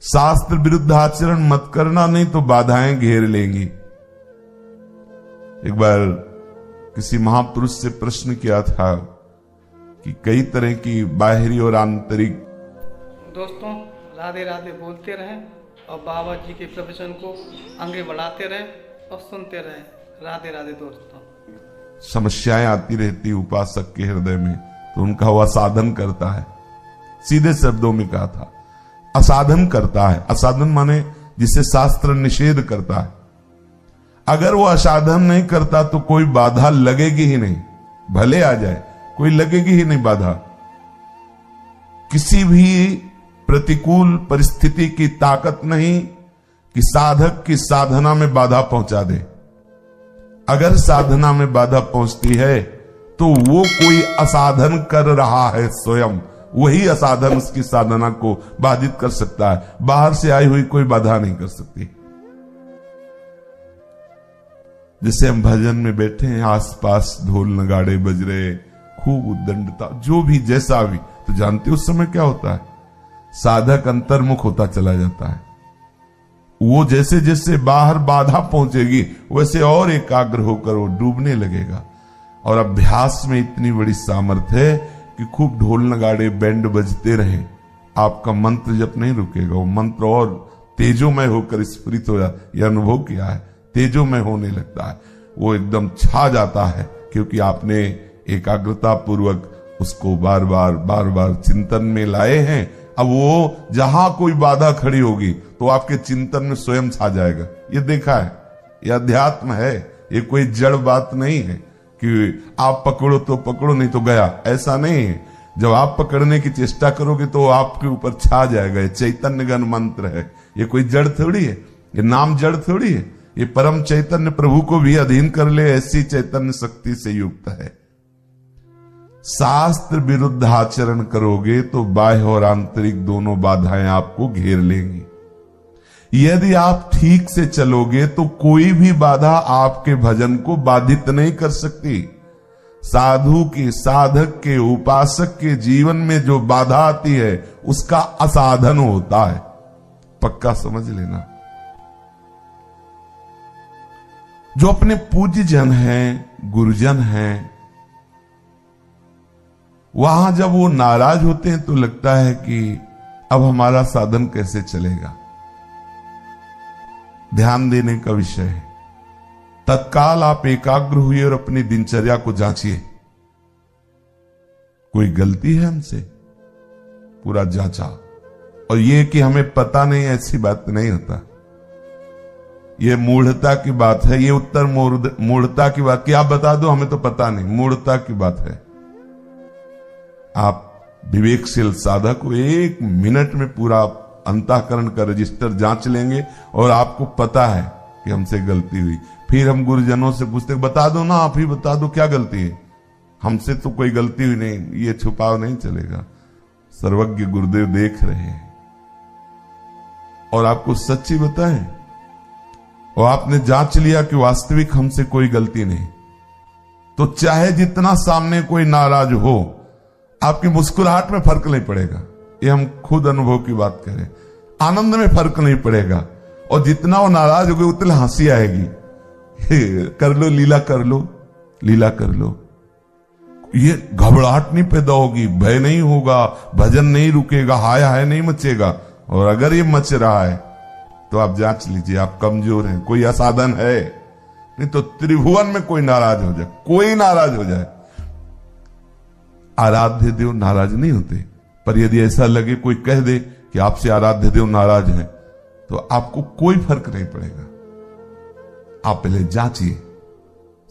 शास्त्र विरुद्ध आचरण मत करना, नहीं तो बाधाएं घेर लेंगी। एक बार किसी महापुरुष से प्रश्न किया था कि कई तरह की बाहरी और आंतरिक। दोस्तों, राधे राधे बोलते रहें और बाबा जी के प्रवचन को आगे बढ़ाते रहें और सुनते रहें। राधे राधे दोस्तों। समस्याएं आती रहती उपासक के हृदय में, तो उनका वह असाधन करता है। सीधे शब्दों में कहा था, असाधन करता है। असाधन माने जिसे शास्त्र निषेध करता है। अगर वो असाधन नहीं करता तो कोई बाधा लगेगी ही नहीं, भले आ जाए कोई लगेगी ही नहीं बाधा। किसी भी प्रतिकूल परिस्थिति की ताकत नहीं कि साधक की साधना में बाधा पहुंचा दे। अगर साधना में बाधा पहुंचती है तो वो कोई असाधन कर रहा है, स्वयं वही असाधन उसकी साधना को बाधित कर सकता है। बाहर से आई हुई कोई बाधा नहीं कर सकती। जैसे हम भजन में बैठे हैं, आसपास ढोल नगाड़े बज रहे, खूब उद्दंडता, जो भी जैसा भी, तो जानते उस समय क्या होता है, साधक अंतर्मुख होता चला जाता है। वो जैसे जैसे बाहर बाधा पहुंचेगी वैसे और एकाग्र होकर वो डूबने लगेगा। और अभ्यास में इतनी बड़ी सामर्थ्य है कि खूब ढोल नगाड़े बैंड बजते रहे, आपका मंत्र जब नहीं रुकेगा, वो मंत्र और तेजोमय होकर स्फुरित हो जाता। यह अनुभव किया है, तेजोमय होने लगता है, वो एकदम छा जाता है, क्योंकि आपने एकाग्रता पूर्वक उसको बार बार चिंतन में लाए हैं। अब वो जहां कोई बाधा खड़ी होगी तो आपके चिंतन में स्वयं छा जाएगा। ये देखा है, ये अध्यात्म है, ये कोई जड़ बात नहीं है कि आप पकड़ो तो पकड़ो नहीं तो गया, ऐसा नहीं है। जब आप पकड़ने की चेष्टा करोगे तो आपके ऊपर छा जाएगा। ये चैतन्य गण मंत्र है, ये कोई जड़ थोड़ी है, ये नाम जड़ थोड़ी है। ये परम चैतन्य प्रभु को भी अधीन कर ले, ऐसी चैतन्य शक्ति से युक्त है। शास्त्र विरुद्ध आचरण करोगे तो बाह्य और आंतरिक दोनों बाधाएं आपको घेर लेंगी। यदि आप ठीक से चलोगे तो कोई भी बाधा आपके भजन को बाधित नहीं कर सकती। साधु के, साधक के, उपासक के जीवन में जो बाधा आती है उसका असाधन होता है, पक्का समझ लेना। जो अपने पूज्य जन हैं, गुरुजन हैं, वहां जब वो नाराज होते हैं तो लगता है कि अब हमारा साधन कैसे चलेगा। ध्यान देने का विषय है। तत्काल आप एकाग्र हुए और अपनी दिनचर्या को जांचिए। कोई गलती है हमसे, पूरा जांचा। और ये कि हमें पता नहीं, ऐसी बात नहीं होता। ये मूढ़ता की बात है, ये उत्तर मूढ़ता की बात कि आप बता दो हमें तो पता नहीं, मूढ़ता की बात है। आप विवेकशील साधक को 1 मिनट में पूरा अंतःकरण का रजिस्टर जांच लेंगे और आपको पता है कि हमसे गलती हुई। फिर हम गुरुजनों से पूछते, बता दो ना, आप ही बता दो क्या गलती है। हमसे तो कोई गलती हुई नहीं, ये छुपाव नहीं चलेगा। सर्वज्ञ गुरुदेव देख रहे हैं और आपको सच्ची बताएं, और आपने जांच लिया कि वास्तविक हमसे कोई गलती नहीं, तो चाहे जितना सामने कोई नाराज हो, आपकी मुस्कुराहट में फर्क नहीं पड़ेगा। ये हम खुद अनुभव की बात करें, आनंद में फर्क नहीं पड़ेगा। और जितना वो नाराज हो गए उतनी हंसी आएगी। कर लो लीला, कर लो लीला, कर लो। ये घबराहट नहीं पैदा होगी, भय नहीं होगा, भजन नहीं रुकेगा, हाय हाय नहीं मचेगा। और अगर ये मच रहा है तो आप जांच लीजिए, आप कमजोर हैं, कोई असाधन है। नहीं तो त्रिभुवन में कोई नाराज हो जाए, कोई नाराज हो जाए, आराध्य देव नाराज नहीं होते। पर यदि ऐसा लगे कोई कह दे कि आपसे आराध्य देव नाराज है, तो आपको कोई फर्क नहीं पड़ेगा। आप पहले जांचिए,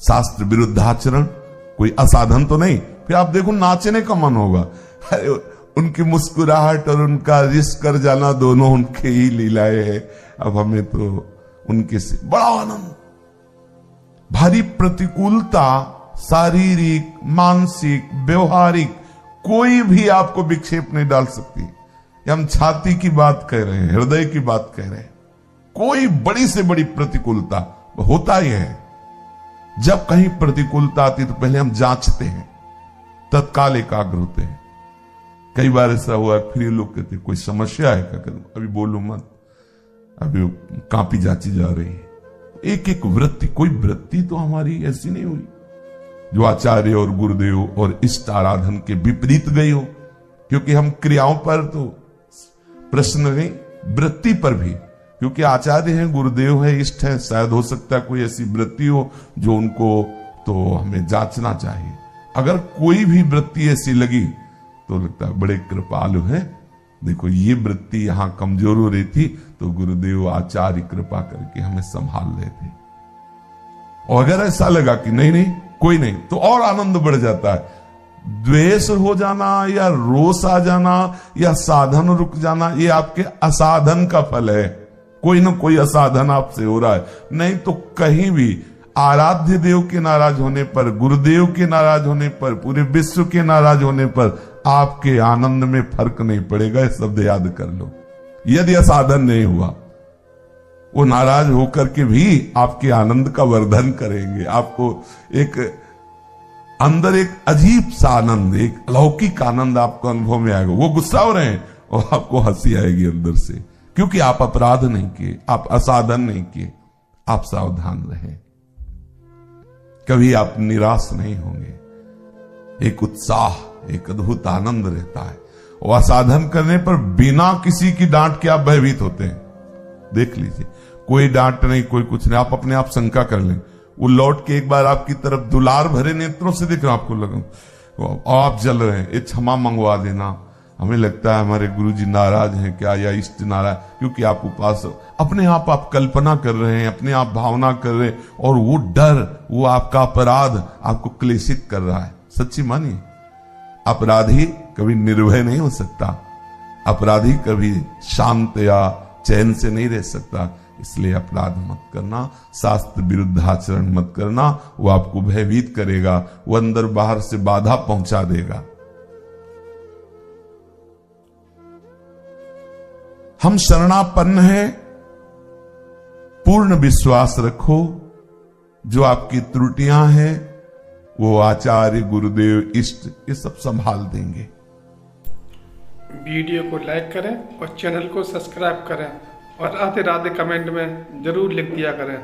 शास्त्र विरुद्ध आचरण कोई असाधन तो नहीं। फिर आप देखो नाचने का मन होगा। अरे उनकी मुस्कुराहट और उनका रिस्क कर जाना दोनों उनके ही लीलाएं हैं। अब हमें तो उनके से बड़ा आनंद। भारी प्रतिकूलता, शारीरिक, मानसिक, व्यवहारिक, कोई भी आपको विक्षेप नहीं डाल सकती। हम छाती की बात कह रहे हैं, हृदय की बात कह रहे हैं। कोई बड़ी से बड़ी प्रतिकूलता होता ही है। जब कहीं प्रतिकूलता आती तो पहले हम जांचते हैं, तत्काल एकाग्र होते हैं। कई बार ऐसा हुआ, फिर ये लोग कहते कोई समस्या है क्या करूं, अभी बोलो मत, अभी कांपी जांची जा रही है। एक एक वृत्ति, कोई वृत्ति तो हमारी ऐसी नहीं हुई जो आचार्य और गुरुदेव और इष्ट आराधन के विपरीत गई हो, क्योंकि हम क्रियाओं पर तो प्रश्न नहीं, वृत्ति पर भी, क्योंकि आचार्य हैं, गुरुदेव है, इष्ट है, शायद हो सकता है कोई ऐसी वृत्ति हो जो उनको तो हमें जांचना चाहिए। अगर कोई भी वृत्ति ऐसी लगी तो लगता है बड़े कृपालु है, देखो ये वृत्ति यहां कमजोर हो रही थी तो गुरुदेव आचार्य कृपा करके हमें संभाल रहे थे। और अगर ऐसा लगा कि नहीं नहीं कोई नहीं, तो और आनंद बढ़ जाता है। द्वेष हो जाना या रोष आ जाना या साधन रुक जाना, ये आपके असाधन का फल है। कोई ना कोई असाधन आपसे हो रहा है, नहीं तो कहीं भी आराध्य देव के नाराज होने पर, गुरुदेव के नाराज होने पर, पूरे विश्व के नाराज होने पर आपके आनंद में फर्क नहीं पड़ेगा। ये शब्द याद कर लो। यदि असाधन नहीं हुआ, वो नाराज होकर के भी आपके आनंद का वर्धन करेंगे। आपको एक अंदर एक अजीब सा आनंद, एक अलौकिक आनंद आपको अनुभव में आएगा। वो गुस्सा हो रहे हैं और आपको हंसी आएगी अंदर से, क्योंकि आप अपराध नहीं किए, आप असाधन नहीं किए, आप सावधान रहे। कभी आप निराश नहीं होंगे। एक उत्साह, एक अद्भुत आनंद रहता है। और असाधन करने पर बिना किसी की डांट के आप भयभीत होते हैं। देख लीजिए, कोई डांट नहीं, कोई कुछ नहीं, आप अपने आप शंका कर लें, वो लौट के एक बार आपकी तरफ दुलार भरे नेत्रों से दिख रहा, आपको लगा आप जल रहे हैं, ये क्षमा मंगवा देना। हमें लगता है हमारे गुरुजी नाराज हैं क्या, या इष्ट नाराज, क्योंकि आप उपास अपने आप कल्पना कर रहे हैं, अपने आप भावना कर रहे हैं, और वो डर, वो आपका अपराध आपको क्लेशित कर रहा है। सच्ची मानिए, अपराधी कभी निर्भय नहीं हो सकता, अपराधी कभी शांत या चैन से नहीं रह सकता। इसलिए अपराध मत करना, शास्त्र विरुद्ध आचरण मत करना, वो आपको भयभीत करेगा, वो अंदर बाहर से बाधा पहुंचा देगा। हम शरणापन्न हैं, पूर्ण विश्वास रखो, जो आपकी त्रुटियां हैं वो आचार्य, गुरुदेव, इष्ट ये सब संभाल देंगे। वीडियो को लाइक करें और चैनल को सब्सक्राइब करें और राधे राधे कमेंट में जरूर लिख दिया करें।